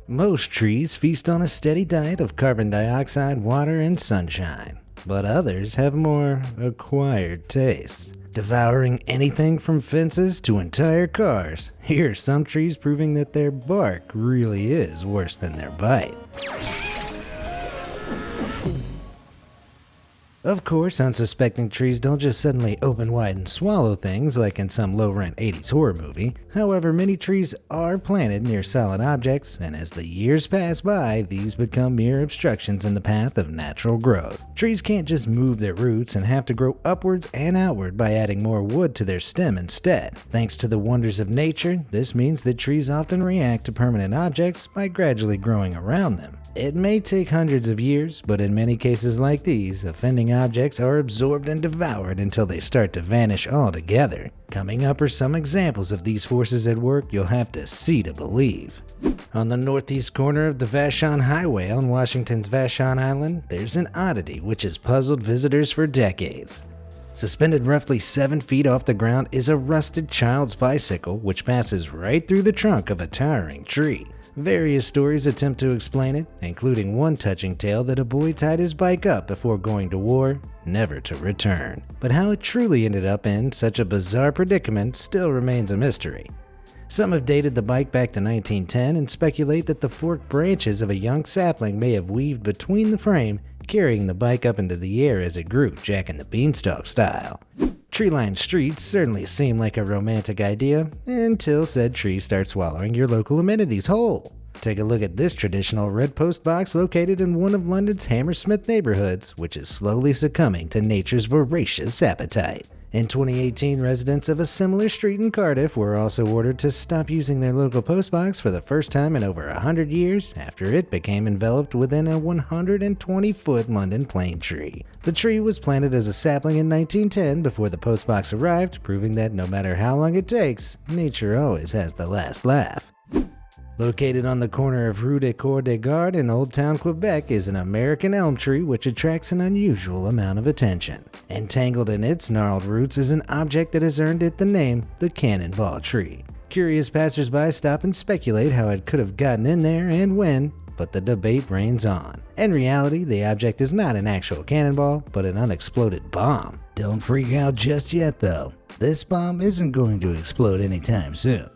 Most trees feast on a steady diet of carbon dioxide, water, and sunshine, but others have more acquired tastes, devouring anything from fences to entire cars. Here are some trees proving that their bark really is worse than their bite. Of course, unsuspecting trees don't just suddenly open wide and swallow things like in some low-rent 80s horror movie. However, many trees are planted near solid objects, and as the years pass by, these become mere obstructions in the path of natural growth. Trees can't just move their roots and have to grow upwards and outward by adding more wood to their stem instead. Thanks to the wonders of nature, this means that trees often react to permanent objects by gradually growing around them. It may take hundreds of years, but in many cases like these, offending objects are absorbed and devoured until they start to vanish altogether. Coming up are some examples of these forces at work you'll have to see to believe. On the northeast corner of the Vashon Highway on Washington's Vashon Island, there's an oddity which has puzzled visitors for decades. Suspended roughly 7 feet off the ground is a rusted child's bicycle which passes right through the trunk of a towering tree. Various stories attempt to explain it, including one touching tale that a boy tied his bike up before going to war, never to return. But how it truly ended up in such a bizarre predicament still remains a mystery. Some have dated the bike back to 1910 and speculate that the forked branches of a young sapling may have weaved between the frame, carrying the bike up into the air as it grew, Jack and the Beanstalk style. Tree-lined streets certainly seem like a romantic idea, until said tree starts swallowing your local amenities whole. Take a look at this traditional red post box located in one of London's Hammersmith neighborhoods, which is slowly succumbing to nature's voracious appetite. In 2018, residents of a similar street in Cardiff were also ordered to stop using their local postbox for the first time in over 100 years after it became enveloped within a 120-foot London plane tree. The tree was planted as a sapling in 1910 before the postbox arrived, proving that no matter how long it takes, nature always has the last laugh. Located on the corner of Rue des Cours des Gardes in Old Town, Quebec is an American elm tree which attracts an unusual amount of attention. Entangled in its gnarled roots is an object that has earned it the name the Cannonball Tree. Curious passersby stop and speculate how it could have gotten in there and when, but the debate reigns on. In reality, the object is not an actual cannonball, but an unexploded bomb. Don't freak out just yet though. This bomb isn't going to explode anytime soon.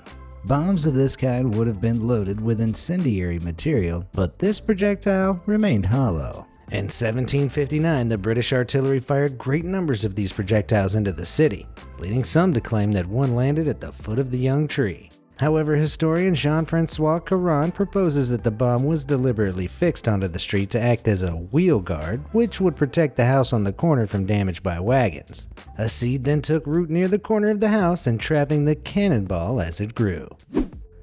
Bombs of this kind would have been loaded with incendiary material, but this projectile remained hollow. In 1759, the British artillery fired great numbers of these projectiles into the city, leading some to claim that one landed at the foot of the young tree. However, historian Jean-Francois Caron proposes that the bomb was deliberately fixed onto the street to act as a wheel guard, which would protect the house on the corner from damage by wagons. A seed then took root near the corner of the house, entrapping the cannonball as it grew.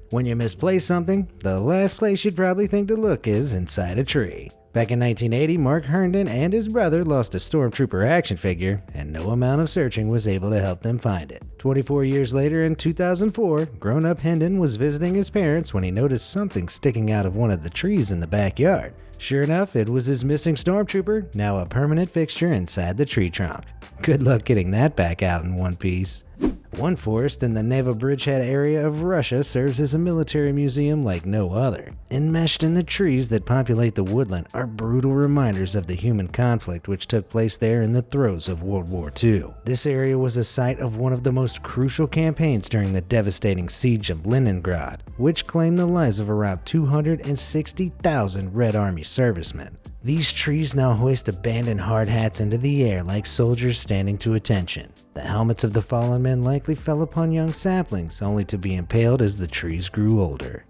When you misplace something, the last place you'd probably think to look is inside a tree. Back in 1980, Mark Herndon and his brother lost a Stormtrooper action figure, and no amount of searching was able to help them find it. 24 years later, in 2004, grown-up Herndon was visiting his parents when he noticed something sticking out of one of the trees in the backyard. Sure enough, it was his missing Stormtrooper, now a permanent fixture inside the tree trunk. Good luck getting that back out in one piece. One forest in the Neva Bridgehead area of Russia serves as a military museum like no other. Enmeshed in the trees that populate the woodland are brutal reminders of the human conflict which took place there in the throes of World War II. This area was a site of one of the most crucial campaigns during the devastating siege of Leningrad, which claimed the lives of around 260,000 Red Army servicemen. These trees now hoist abandoned hard hats into the air like soldiers standing to attention. The helmets of the fallen men likely fell upon young saplings, only to be impaled as the trees grew older.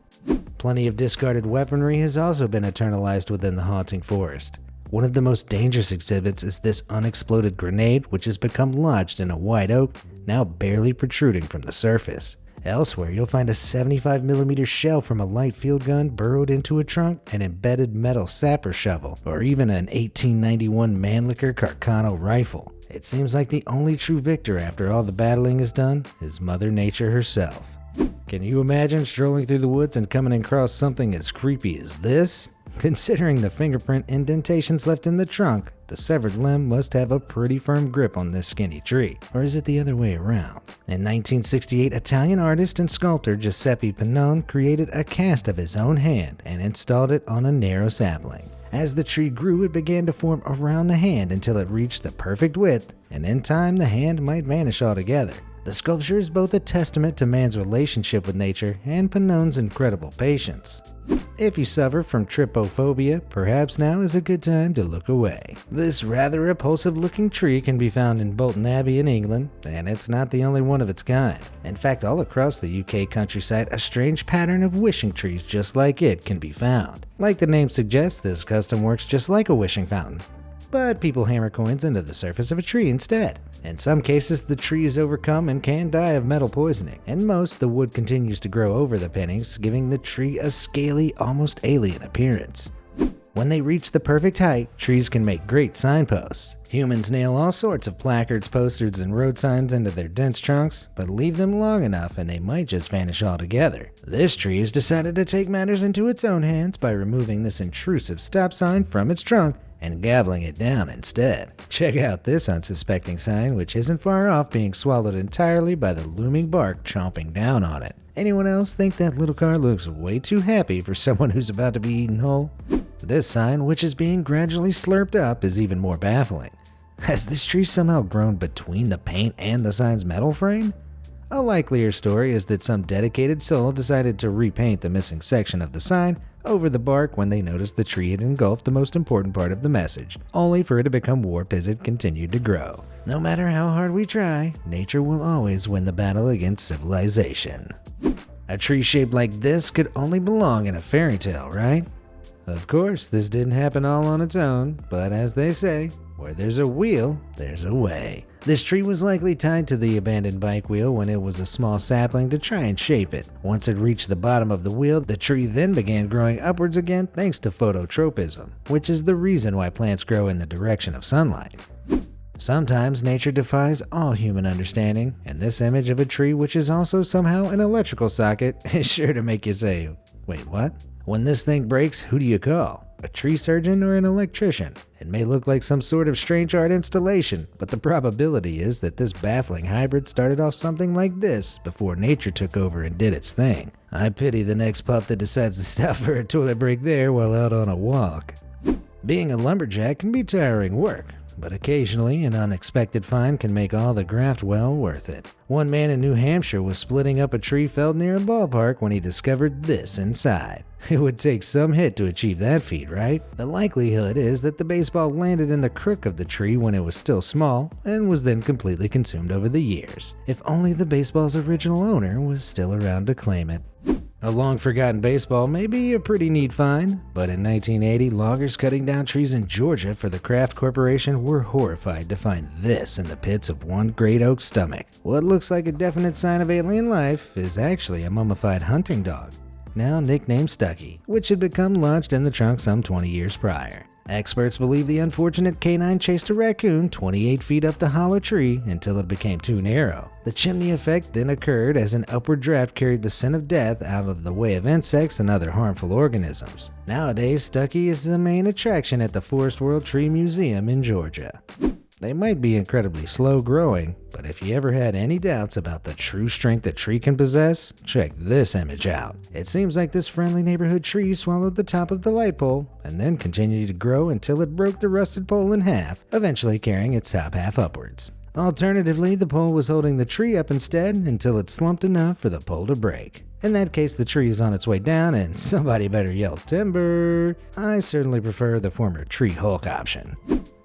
Plenty of discarded weaponry has also been eternalized within the haunting forest. One of the most dangerous exhibits is this unexploded grenade, which has become lodged in a white oak, now barely protruding from the surface. Elsewhere, you'll find a 75mm shell from a light field gun burrowed into a trunk, an embedded metal sapper shovel, or even an 1891 Mannlicher Carcano rifle. It seems like the only true victor after all the battling is done is Mother Nature herself. Can you imagine strolling through the woods and coming across something as creepy as this? Considering the fingerprint indentations left in the trunk, the severed limb must have a pretty firm grip on this skinny tree. Or is it the other way around? In 1968, Italian artist and sculptor Giuseppe Pannone created a cast of his own hand and installed it on a narrow sapling. As the tree grew, it began to form around the hand until it reached the perfect width, and in time the hand might vanish altogether. The sculpture is both a testament to man's relationship with nature and Pannone's incredible patience. If you suffer from trypophobia, perhaps now is a good time to look away. This rather repulsive looking tree can be found in Bolton Abbey in England, and it's not the only one of its kind. In fact, all across the UK countryside, a strange pattern of wishing trees just like it can be found. Like the name suggests, this custom works just like a wishing fountain, but people hammer coins into the surface of a tree instead. In some cases, the tree is overcome and can die of metal poisoning. In most, the wood continues to grow over the pinnings, giving the tree a scaly, almost alien appearance. When they reach the perfect height, trees can make great signposts. Humans nail all sorts of placards, posters, and road signs into their dense trunks, but leave them long enough and they might just vanish altogether. This tree has decided to take matters into its own hands by removing this intrusive stop sign from its trunk and gobbling it down instead. Check out this unsuspecting sign, which isn't far off being swallowed entirely by the looming bark chomping down on it. Anyone else think that little car looks way too happy for someone who's about to be eaten whole? This sign, which is being gradually slurped up, is even more baffling. Has this tree somehow grown between the paint and the sign's metal frame? A likelier story is that some dedicated soul decided to repaint the missing section of the sign over the bark when they noticed the tree had engulfed the most important part of the message, only for it to become warped as it continued to grow. No matter how hard we try, nature will always win the battle against civilization. A tree shaped like this could only belong in a fairy tale, right? Of course, this didn't happen all on its own, but as they say, where there's a wheel, there's a way. This tree was likely tied to the abandoned bike wheel when it was a small sapling to try and shape it. Once it reached the bottom of the wheel, the tree then began growing upwards again thanks to phototropism, which is the reason why plants grow in the direction of sunlight. Sometimes nature defies all human understanding, and this image of a tree, which is also somehow an electrical socket, is sure to make you say, wait, what? When this thing breaks, who do you call? A tree surgeon or an electrician? It may look like some sort of strange art installation, but the probability is that this baffling hybrid started off something like this before nature took over and did its thing. I pity the next pup that decides to stop for a toilet break there while out on a walk. Being a lumberjack can be tiring work, but occasionally an unexpected find can make all the graft well worth it. One man in New Hampshire was splitting up a tree felled near a ballpark when he discovered this inside. It would take some hit to achieve that feat, right? The likelihood is that the baseball landed in the crook of the tree when it was still small and was then completely consumed over the years. If only the baseball's original owner was still around to claim it. A long-forgotten baseball may be a pretty neat find, but in 1980, loggers cutting down trees in Georgia for the Kraft Corporation were horrified to find this in the pits of one great oak's stomach. What looks like a definite sign of alien life is actually a mummified hunting dog, now nicknamed Stucky, which had become lodged in the trunk some 20 years prior. Experts believe the unfortunate canine chased a raccoon 28 feet up the hollow tree until it became too narrow. The chimney effect then occurred as an upward draft carried the scent of death out of the way of insects and other harmful organisms. Nowadays, Stucky is the main attraction at the Forest World Tree Museum in Georgia. They might be incredibly slow growing, but if you ever had any doubts about the true strength a tree can possess, check this image out. It seems like this friendly neighborhood tree swallowed the top of the light pole and then continued to grow until it broke the rusted pole in half, eventually carrying its top half upwards. Alternatively, the pole was holding the tree up instead until it slumped enough for the pole to break. In that case, the tree is on its way down and somebody better yell timber. I certainly prefer the former tree Hulk option.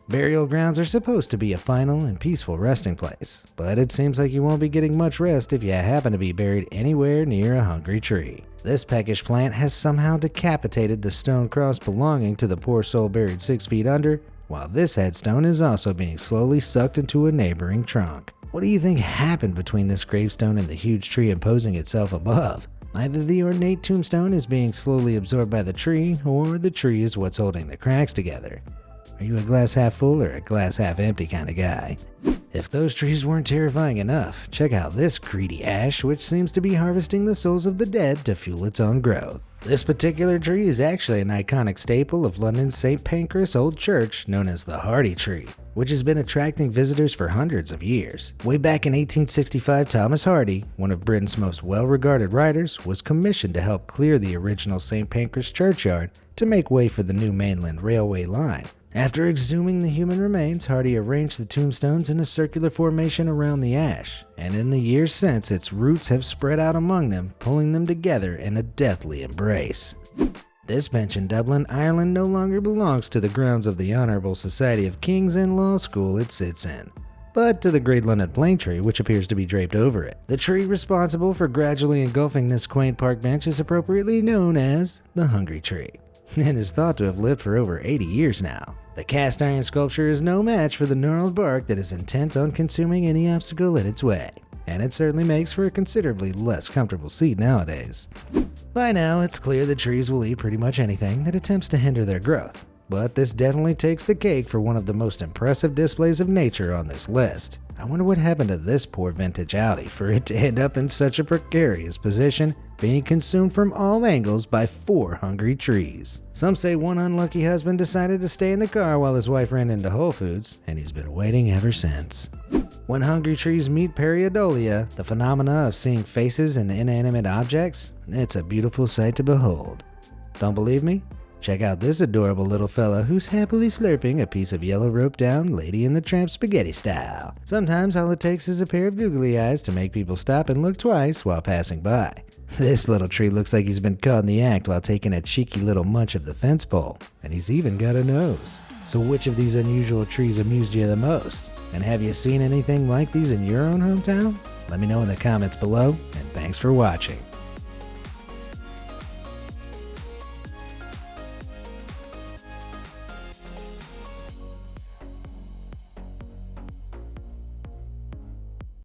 Burial grounds are supposed to be a final and peaceful resting place, but it seems like you won't be getting much rest if you happen to be buried anywhere near a hungry tree. This peckish plant has somehow decapitated the stone cross belonging to the poor soul buried 6 feet under, while this headstone is also being slowly sucked into a neighboring trunk. What do you think happened between this gravestone and the huge tree imposing itself above? Either the ornate tombstone is being slowly absorbed by the tree, or the tree is what's holding the cracks together. Are you a glass half full or a glass half empty kind of guy? If those trees weren't terrifying enough, check out this greedy ash, which seems to be harvesting the souls of the dead to fuel its own growth. This particular tree is actually an iconic staple of London's St. Pancras Old Church known as the Hardy Tree, which has been attracting visitors for hundreds of years. Way back in 1865, Thomas Hardy, one of Britain's most well-regarded writers, was commissioned to help clear the original St. Pancras churchyard to make way for the new mainland railway line. After exhuming the human remains, Hardy arranged the tombstones in a circular formation around the ash, and in the years since, its roots have spread out among them, pulling them together in a deathly embrace. This bench in Dublin, Ireland no longer belongs to the grounds of the Honourable Society of Kings and Law School it sits in, but to the Great London Plane Tree, which appears to be draped over it. The tree responsible for gradually engulfing this quaint park bench is appropriately known as the Hungry Tree, and is thought to have lived for over 80 years now. The cast iron sculpture is no match for the gnarled bark that is intent on consuming any obstacle in its way, and it certainly makes for a considerably less comfortable seat nowadays. By now, it's clear that trees will eat pretty much anything that attempts to hinder their growth, but this definitely takes the cake for one of the most impressive displays of nature on this list. I wonder what happened to this poor vintage Audi for it to end up in such a precarious position, being consumed from all angles by 4 hungry trees. Some say one unlucky husband decided to stay in the car while his wife ran into Whole Foods, and he's been waiting ever since. When hungry trees meet pareidolia, the phenomena of seeing faces in inanimate objects, it's a beautiful sight to behold. Don't believe me? Check out this adorable little fella who's happily slurping a piece of yellow rope down Lady and the Tramp spaghetti style. Sometimes all it takes is a pair of googly eyes to make people stop and look twice while passing by. This little tree looks like he's been caught in the act while taking a cheeky little munch of the fence pole, and he's even got a nose. So which of these unusual trees amused you the most? And have you seen anything like these in your own hometown? Let me know in the comments below, and thanks for watching.